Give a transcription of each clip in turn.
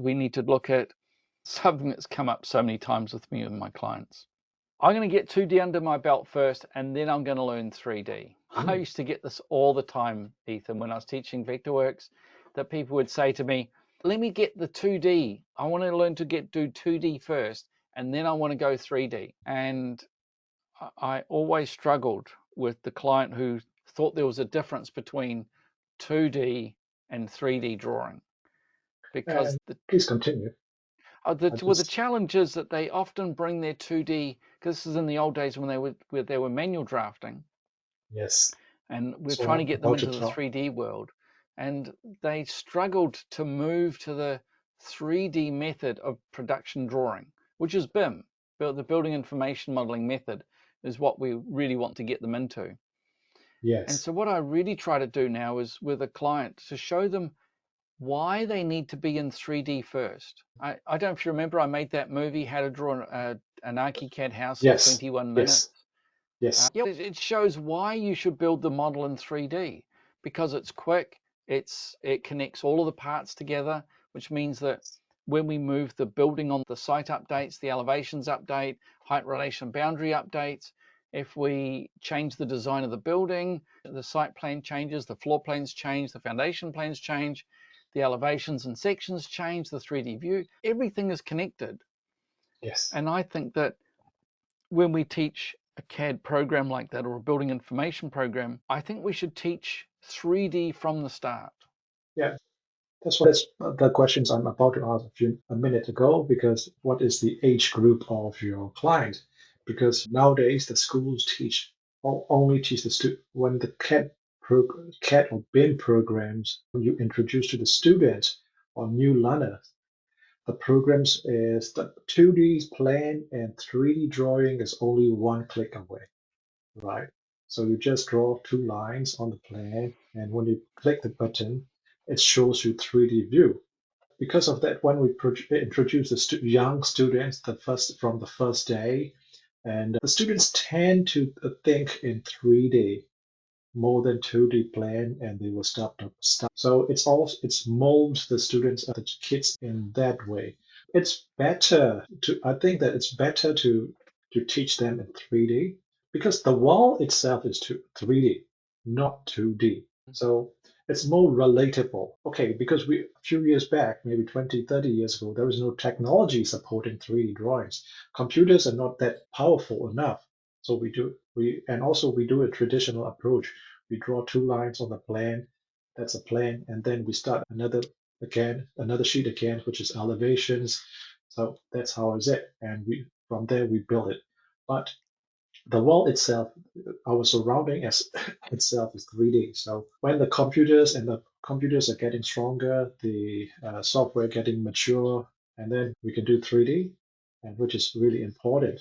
we need to look at something that's come up so many times with me and my clients. I'm going to get 2D under my belt first, and then I'm going to learn 3D. I used to get this all the time, Ethan, when I was teaching Vectorworks, that people would say to me, let me get the 2D. I want to learn to do 2D first, and then I want to go 3D. And I always struggled with the client who thought there was a difference between 2D and 3D drawing. Because please continue. The challenge is that they often bring their 2D, because this is in the old days when they were manual drafting. Yes. And we're trying to get them into the 3D world. And they struggled to move to the 3D method of production drawing, which is BIM. The building information modeling method is what we really want to get them into. Yes. And so what I really try to do now is with a client to show them why they need to be in 3D first. I don't know if you remember, I made that movie, How to Draw an ArchiCAD House in 21 minutes. Yes. It shows why you should build the model in 3D, because it's quick, it connects all of the parts together, which means that when we move the building on, the site updates, the elevations update, height relation boundary updates, if we change the design of the building, the site plan changes, the floor plans change, the foundation plans change, the elevations and sections change, the 3D view, everything is connected. Yes. And I think that when we teach a CAD program like that, or a building information program, I think we should teach 3D from the start. Yeah, that's the questions I'm about to ask you a minute ago, because what is the age group of your client? Because nowadays the schools only teach the when the CAD or BIM programs you introduce to the students or new learners. The programs is the 2D plan and 3D drawing is only one click away, right? So you just draw two lines on the plan, and when you click the button, it shows you 3D view. Because of that, when we introduce the young students from the first day, and the students tend to think in 3D more than 2D plan, and they will stop. So it's molds the students, the kids in that way. I think that it's better to teach them in 3D, because the wall itself is 3D, not 2D. So it's more relatable. Okay, because a few years back, maybe 20, 30 years ago, there was no technology supporting 3D drawings. Computers are not that powerful enough. So we do a traditional approach. We draw two lines on the plan. That's a plan, and then we start another sheet again, which is elevations. So that's how is it, and from there we build it. But the wall itself, our surrounding itself is 3D. So when the computers are getting stronger, the software getting mature, and then we can do 3D, and which is really important.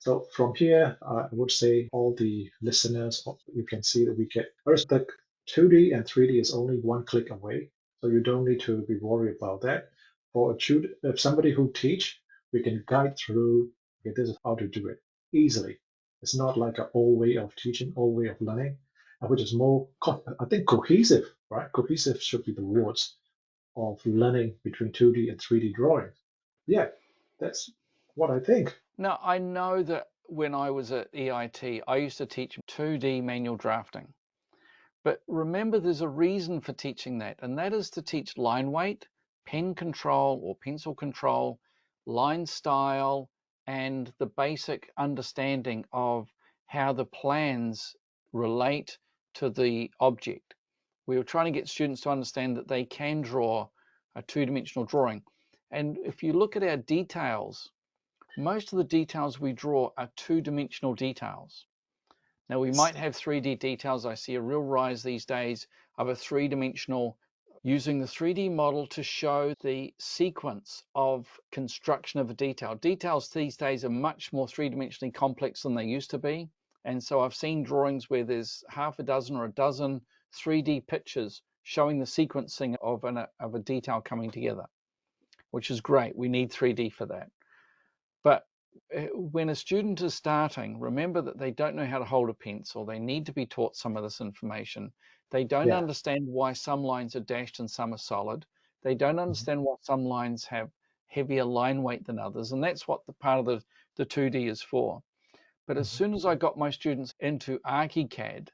So from here, I would say all the listeners, you can see that we get first the 2D and 3D is only one click away, so you don't need to be worried about that. For if somebody who teach, we can guide through. Okay, this is how to do it easily. It's not like an old way of teaching, old way of learning, which is more, I think, cohesive, right? Cohesive should be the words of learning between 2D and 3D drawing. Yeah, that's what I think. Now, I know that when I was at EIT, I used to teach 2D manual drafting. But remember, there's a reason for teaching that, and that is to teach line weight, pen control or pencil control, line style, and the basic understanding of how the plans relate to the object. We were trying to get students to understand that they can draw a two-dimensional drawing. And if you look at our details, most of the details we draw are two-dimensional details. Now, we might have 3D details. I see a real rise these days of a three-dimensional, using the 3D model to show the sequence of construction of a detail. Details these days are much more three-dimensionally complex than they used to be. And so I've seen drawings where there's half a dozen or a dozen 3D pictures showing the sequencing of a detail coming together, which is great. We need 3D for that. But when a student is starting, remember that they don't know how to hold a pencil. They need to be taught some of this information. They don't understand why some lines are dashed and some are solid. They don't understand why some lines have heavier line weight than others, and that's what the part of the 2D is for. But as soon as I got my students into ArchiCAD,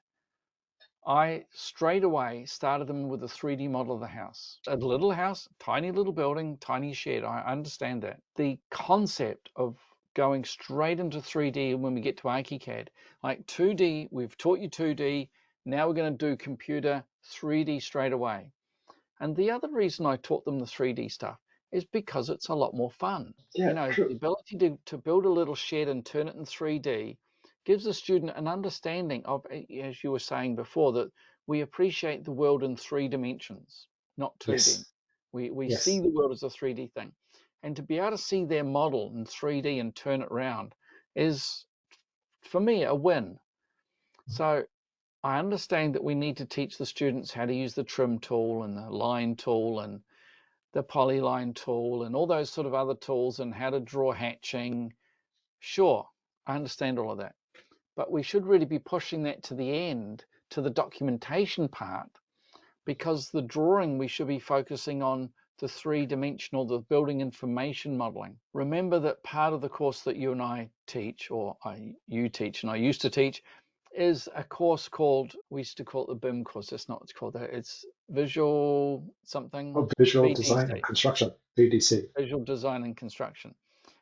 I straight away started them with a 3D model of the house. A little house, tiny little building, tiny shed. I understand that. The concept of going straight into 3D when we get to ArchiCAD, like 2D, we've taught you 2D, now we're going to do computer 3D straight away. And the other reason I taught them the 3D stuff is because it's a lot more fun. Yeah, The true. ability to build a little shed and turn it in 3D gives the student an understanding of, as you were saying before, that we appreciate the world in 3 dimensions, not 2D. Yes, We see yes. the world as a 3D thing. And to be able to see their model in 3D and turn it around is, for me, a win. So I understand that we need to teach the students how to use the trim tool and the line tool and the polyline tool and all those sort of other tools and how to draw hatching. Sure, I understand all of that. But we should really be pushing that to the end, to the documentation part, because the drawing we should be focusing on the 3-dimensional, the building information modeling. Remember that part of the course that you and I teach, or you teach and I used to teach, is a course called, we used to call it the BIM course. That's not what it's called. It's visual something, Oh, visual design and VDC, construction, VDC. visual design and construction.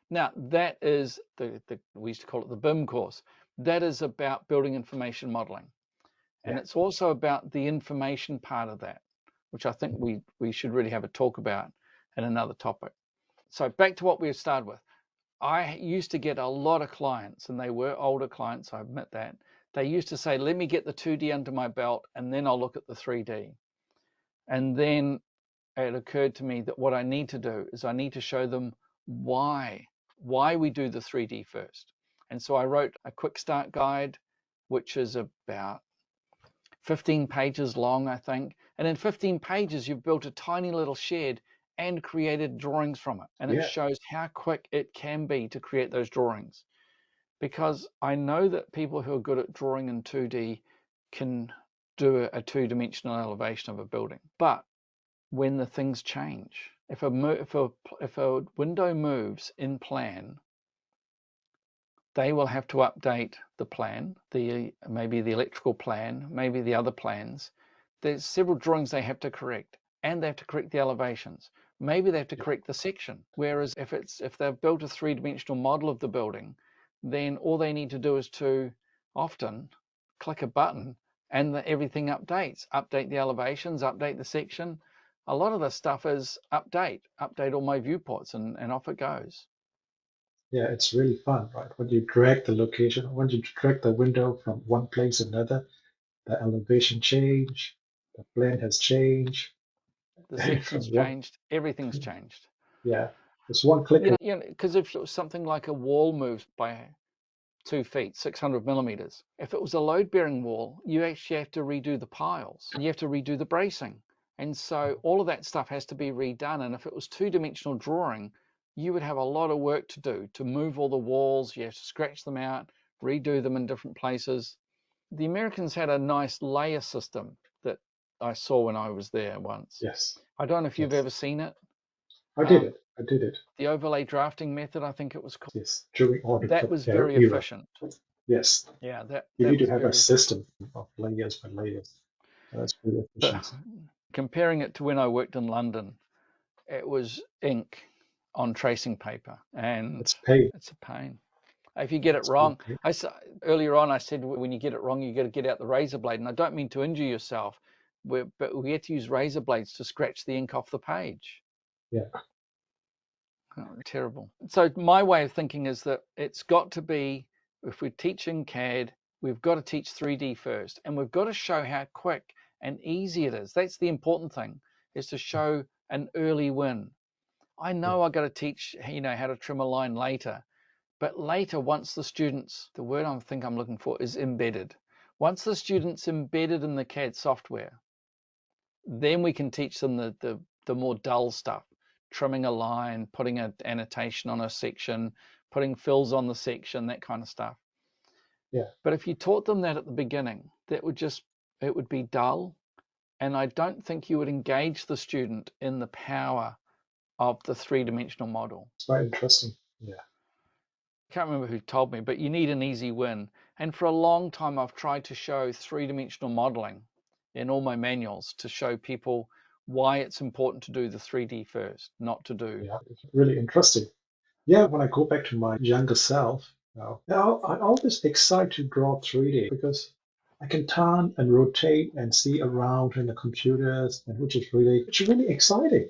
Now, that is we used to call it the BIM course. That is about building information modeling. And Yeah. it's also about the information part of that, which I think we should really have a talk about in another topic. So back to what we started with. I used to get a lot of clients, and they were older clients, I admit that. They used to say, let me get the 2D under my belt, and then I'll look at the 3D. And then it occurred to me that what I need to do is I need to show them why we do the 3D first. And so I wrote a quick start guide, which is about 15 pages long, I think. And in 15 pages, you've built a tiny little shed and created drawings from it. And it Yeah. shows how quick it can be to create those drawings. Because I know that people who are good at drawing in 2D can do a 2-dimensional elevation of a building. But when the things change, if a window moves in plan, they will have to update the plan, maybe the electrical plan, maybe the other plans. There's several drawings they have to correct, and they have to correct the elevations. Maybe they have to correct the section. Whereas if they've built a 3-dimensional model of the building, then all they need to do is to often click a button and everything updates. Update the elevations, update the section. A lot of the stuff is update all my viewports, and off it goes. Yeah, it's really fun, right? When you drag the location, when you drag the window from one place to another, the elevation change, the plan has changed. The From section's one, changed, everything's changed. yeah, it's one click. Because if something like a wall moves by 2 feet, 600 millimeters, if it was a load-bearing wall, you actually have to redo the piles and you have to redo the bracing. And so all of that stuff has to be redone. And if it was 2-dimensional drawing, you would have a lot of work to do to move all the walls. You have to scratch them out, redo them in different places. The Americans had a nice layer system that I saw when I was there once. Yes, I don't know if you've yes. ever seen it. I did it. I did it. The overlay drafting method, I think it was called. Yes, during all the That club was very era. efficient. Yes, Yeah, you that need to was have a very efficient. system of layers by layers. That's pretty But efficient. comparing it to when I worked in London, it was ink on tracing paper, and It's pain. it's a pain. If you get it It's pretty wrong, pain. earlier on I said when you get it wrong, you got to get out the razor blade, and I don't mean to injure yourself, but we had to use razor blades to scratch the ink off the page. Yeah, Oh, terrible. So my way of thinking is that it's got to be, if we're teaching CAD, we've got to teach 3D first, and we've got to show how quick and easy it is. That's the important thing, is to show an early win. I yeah, know I got to teach, how to trim a line later, but later, once the students, the word I think I'm looking for is embedded. Once the students embedded in the CAD software, then we can teach them the more dull stuff, trimming a line, putting an annotation on a section, putting fills on the section, that kind of stuff. yeah. But if you taught them that at the beginning, it would be dull, and I don't think you would engage the student in the power of the three-dimensional model. It's very interesting. Yeah. I can't remember who told me, but you need an easy win. And for a long time, I've tried to show three-dimensional modeling in all my manuals to show people why it's important to do the 3D first, not to do. Yeah, it's really interesting. Yeah, when I go back to my younger self, I'm always excited to draw 3D because I can turn and rotate and see around in the computers, and which is really exciting.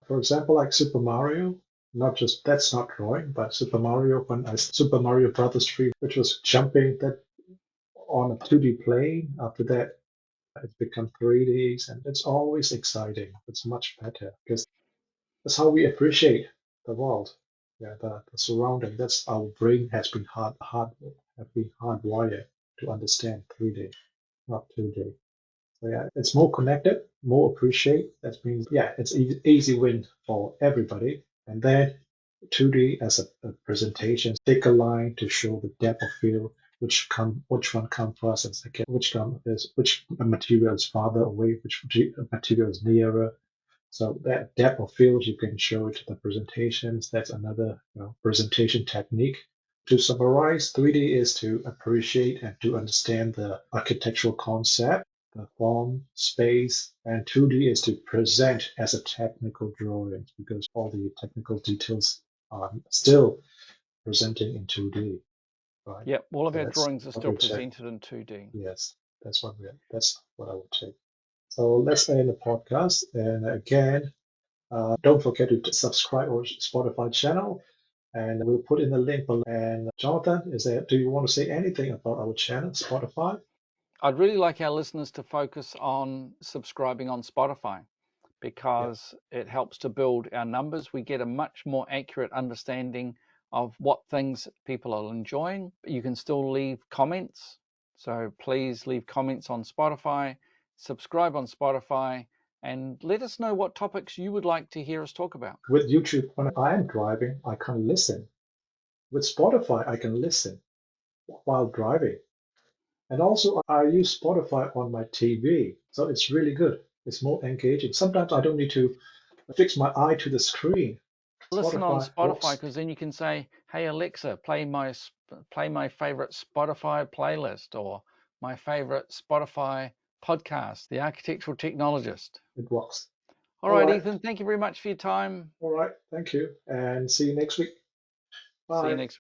For example, like Super Mario, not just that's not drawing, but Super Mario Super Mario Brothers 3, which was jumping that on a 2D plane. After that, it's become 3Ds, and it's always exciting. It's much better because that's how we appreciate the world. Yeah, the surrounding. That's our brain has been hardwired to understand 3D, not 2D. So yeah, it's more connected, more appreciate. That means yeah, it's easy win for everybody. And then 2D as a presentation, take a line to show the depth of field, which one comes first and second, which material is farther away, which material is nearer. So that depth of field you can show it to the presentations. That's another presentation technique. To summarize, 3D is to appreciate and to understand the architectural concept, the form, space, and 2D is to present as a technical drawing because all the technical details are still presenting in 2D, right? Yep, all of So our that's drawings are what still we check. presented in 2D. Yes, that's what I would take. So let's end the podcast. And again, don't forget to subscribe our Spotify channel, and we'll put in the link below. And Jonathan, do you want to say anything about our channel, Spotify? I'd really like our listeners to focus on subscribing on Spotify Yeah, because it helps to build our numbers. We get a much more accurate understanding of what things people are enjoying. You can still leave comments. So please leave comments on Spotify, subscribe on Spotify, and let us know what topics you would like to hear us talk about. with YouTube, when I am driving, I can listen. With Spotify, I can listen while driving. And also, I use Spotify on my TV, so it's really good. It's more engaging. Sometimes I don't need to fix my eye to the screen. Listen on Spotify Spotify works. because then you can say, "Hey Alexa, play my favorite Spotify playlist or my favorite Spotify podcast, The Architectural Technologist." It works. All All right, right. Ethan, thank you very much for your time. All right. Thank you. And see you next week. See you Bye. next